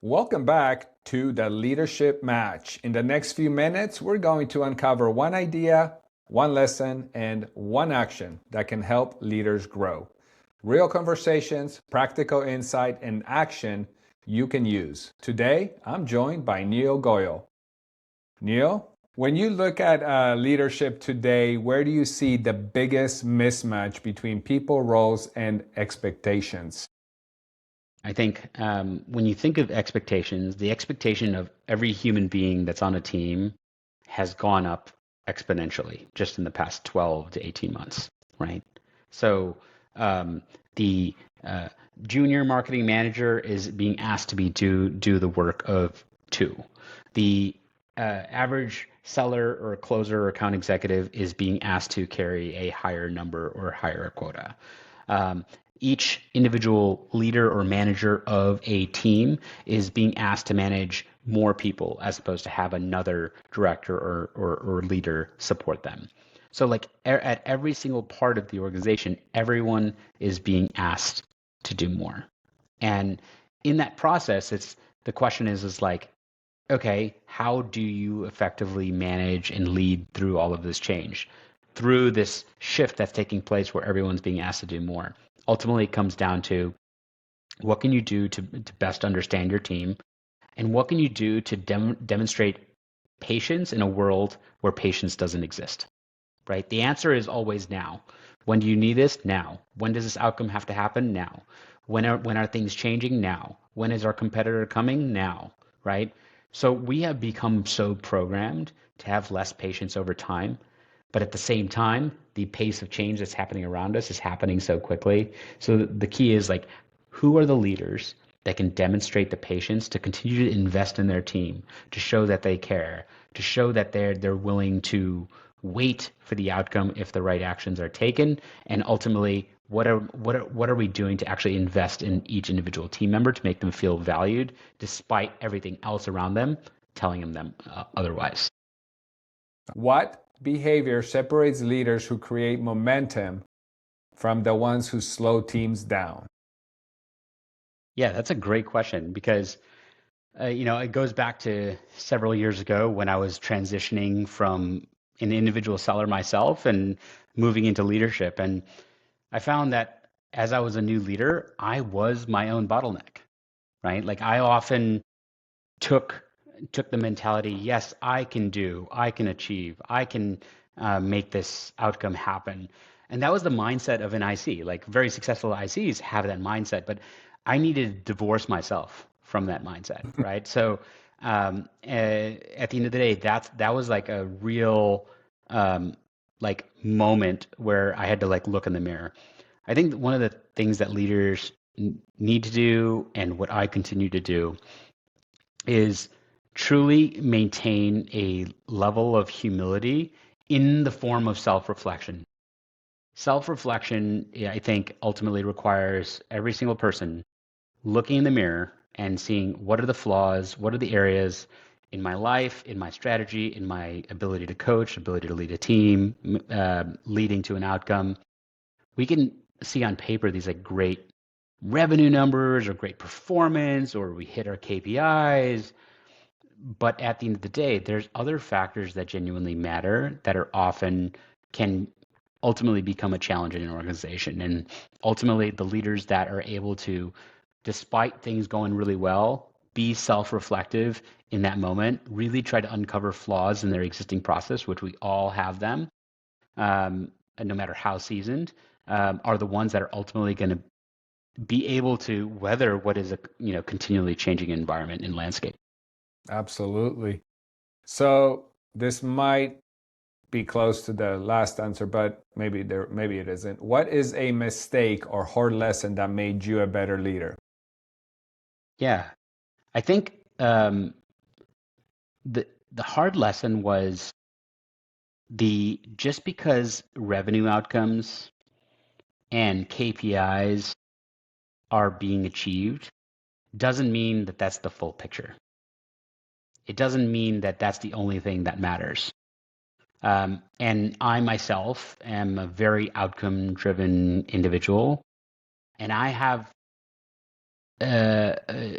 Welcome back to the Leadership Match. In the next few minutes, we're going to uncover one idea, one lesson, and one action that can help leaders grow. Real conversations, practical insight, and action you can use. Today, I'm joined by Neal Goyal. Neal, when you look at leadership today, where do you see the biggest mismatch between people, roles, and expectations? I think when you think of expectations, the expectation of every human being that's on a team has gone up exponentially just in the past 12 to 18 months, right? So the junior marketing manager is being asked to do the work of two. The average seller or closer or account executive is being asked to carry a higher number or higher quota. Um, each individual leader or manager of a team is being asked to manage more people as opposed to have another director or leader support them. So like at every single part of the organization, everyone is being asked to do more. And in that process, the question is like, okay, how do you effectively manage and lead through all of this change? Through this shift that's taking place where everyone's being asked to do more. Ultimately, it comes down to what can you do to best understand your team, and what can you do to demonstrate patience in a world where patience doesn't exist, right? The answer is always now. When do you need this? Now. When does this outcome have to happen? Now. When are things changing? Now. When is our competitor coming? Now, right? So we have become so programmed to have less patience over time. But at the same time, the pace of change that's happening around us is happening so quickly. So the key is like, who are the leaders that can demonstrate the patience to continue to invest in their team, to show that they care, to show that they're willing to wait for the outcome if the right actions are taken, and ultimately what are we doing to actually invest in each individual team member to make them feel valued despite everything else around them telling them otherwise. What behavior separates leaders who create momentum from the ones who slow teams down? Yeah, that's a great question because it goes back to several years ago when I was transitioning from an individual seller myself and moving into leadership. And I found that as I was a new leader, I was my own bottleneck, right? Like I often took the mentality, yes, I can do, I can achieve, I can make this outcome happen. And that was the mindset of an IC. Like very successful ICs have that mindset, but I needed to divorce myself from that mindset, right? So at the end of the day, that was like a real like moment where I had to like look in the mirror. I think one of the things that leaders need to do, and what I continue to do, is truly maintain a level of humility in the form of self-reflection. Self-reflection, I think, ultimately requires every single person looking in the mirror and seeing what are the flaws, what are the areas in my life, in my strategy, in my ability to coach, ability to lead a team, leading to an outcome. We can see on paper these like great revenue numbers or great performance, or we hit our KPIs. But at the end of the day, there's other factors that genuinely matter that are often can ultimately become a challenge in an organization. And ultimately, the leaders that are able to, despite things going really well, be self-reflective in that moment, really try to uncover flaws in their existing process, which we all have them, and no matter how seasoned, are the ones that are ultimately going to be able to weather what is a continually changing environment and landscape. Absolutely. So this might be close to the last answer, but maybe it isn't. What is a mistake or hard lesson that made you a better leader? Yeah, I think the hard lesson was the just because revenue outcomes and KPIs are being achieved doesn't mean that that's the full picture. It doesn't mean that that's the only thing that matters. And I myself am a very outcome-driven individual, and I have uh, uh,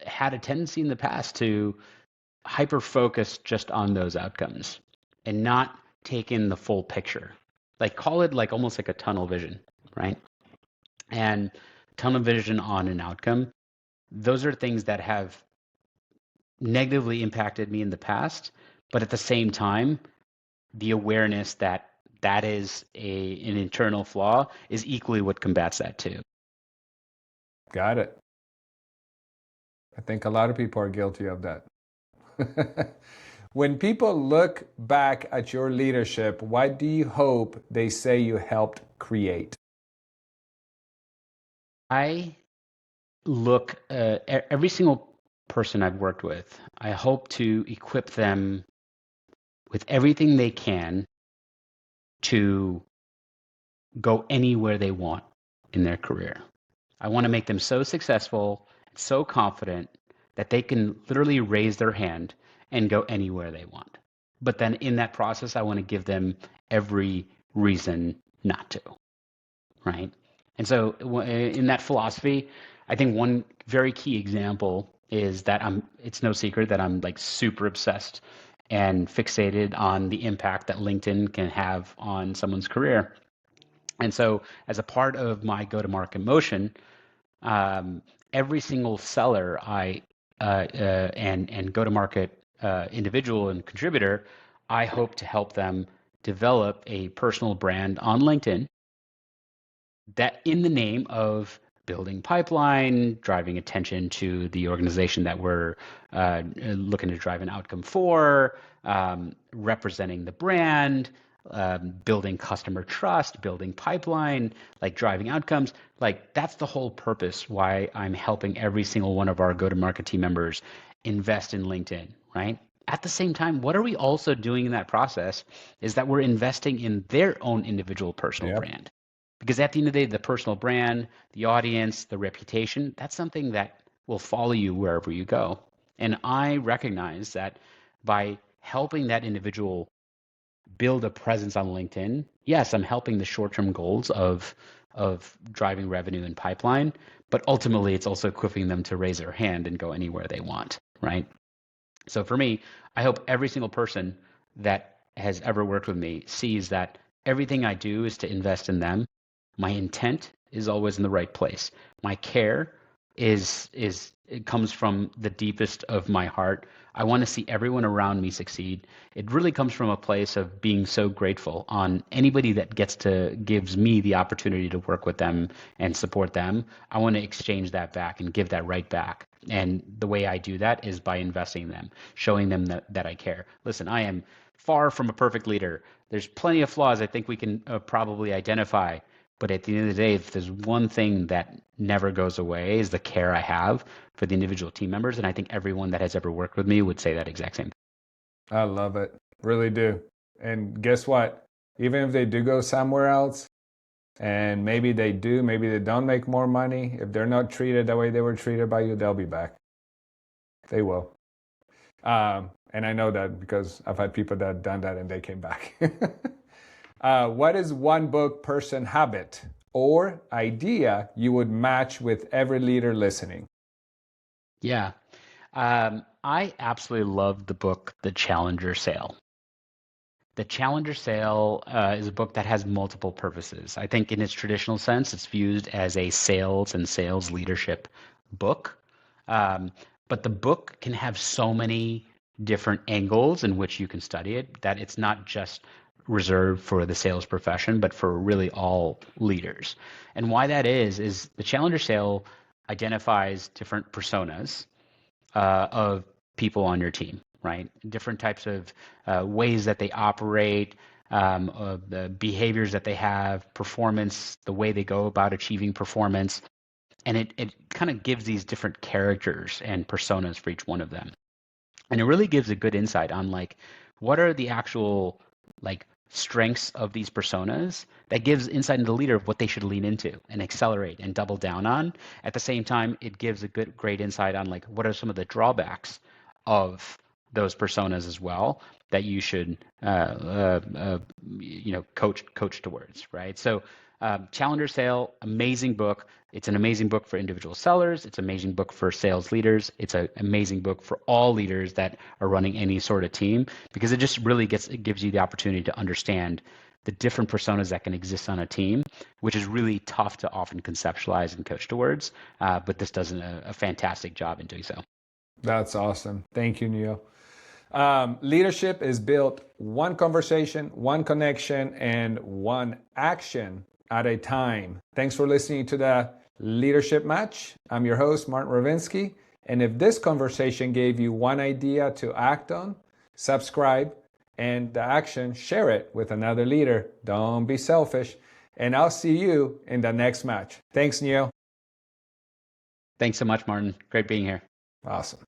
had a tendency in the past to hyper focus just on those outcomes and not take in the full picture. Like call it like almost like a tunnel vision, right? And tunnel vision on an outcome, those are things that have negatively impacted me in the past, but at the same time, the awareness that that is an internal flaw is equally what combats that too. Got it. I think a lot of people are guilty of that. When people look back at your leadership, what do you hope they say you helped create? I look, every single person I've worked with, I hope to equip them with everything they can to go anywhere they want in their career. I want to make them so successful, so confident that they can literally raise their hand and go anywhere they want. But then in that process, I want to give them every reason not to, right? And so in that philosophy, I think one very key example is that it's no secret that I'm like super obsessed and fixated on the impact that LinkedIn can have on someone's career. And so as a part of my go-to-market motion, every single seller and go-to-market individual and contributor, I hope to help them develop a personal brand on LinkedIn that in the name of building pipeline, driving attention to the organization that we're looking to drive an outcome for, representing the brand, building customer trust, building pipeline, like driving outcomes. Like that's the whole purpose why I'm helping every single one of our go-to-market team members invest in LinkedIn, right? At the same time, what are we also doing in that process is that we're investing in their own individual personal brand. Because at the end of the day, the personal brand, the audience, the reputation, that's something that will follow you wherever you go. And I recognize that by helping that individual build a presence on LinkedIn, yes, I'm helping the short-term goals of driving revenue and pipeline, but ultimately it's also equipping them to raise their hand and go anywhere they want, right? So for me, I hope every single person that has ever worked with me sees that everything I do is to invest in them. My intent is always in the right place. My care it comes from the deepest of my heart. I want to see everyone around me succeed. It really comes from a place of being so grateful on anybody that gives me the opportunity to work with them and support them. I want to exchange that back and give that right back. And the way I do that is by investing in them, showing them that I care. Listen, I am far from a perfect leader. There's plenty of flaws I think we can probably identify. But at the end of the day, if there's one thing that never goes away is the care I have for the individual team members. And I think everyone that has ever worked with me would say that exact same thing. I love it. Really do. And guess what? Even if they do go somewhere else, and maybe they don't make more money, if they're not treated the way they were treated by you, they'll be back. They will. And I know that because I've had people that have done that and they came back. What is one book, person, habit, or idea you would match with every leader listening? Yeah. I absolutely love the book, The Challenger Sale. The Challenger Sale is a book that has multiple purposes. I think in its traditional sense, it's viewed as a sales and sales leadership book. But the book can have so many different angles in which you can study it that it's not just reserved for the sales profession, but for really all leaders. And why that is the Challenger Sale identifies different personas of people on your team, right? Different types of ways that they operate, of the behaviors that they have, performance, the way they go about achieving performance. And it kind of gives these different characters and personas for each one of them. And it really gives a good insight on like, what are the actual like strengths of these personas that gives insight into the leader of what they should lean into and accelerate and double down on. At the same time, it gives a great insight on like what are some of the drawbacks of those personas as well that you should coach towards, right? So Challenger Sale, amazing book. It's an amazing book for individual sellers. It's an amazing book for sales leaders. It's an amazing book for all leaders that are running any sort of team, because it just really gives you the opportunity to understand the different personas that can exist on a team, which is really tough to often conceptualize and coach towards. But this does a fantastic job in doing so. That's awesome. Thank you, Neal. Leadership is built one conversation, one connection, and one action at a time. Thanks for listening to the Leadership Match. I'm your host, Martin Rowinski. And if this conversation gave you one idea to act on, subscribe, and the action, share it with another leader. Don't be selfish. And I'll see you in the next match. Thanks, Neal. Thanks so much, Martin. Great being here. Awesome.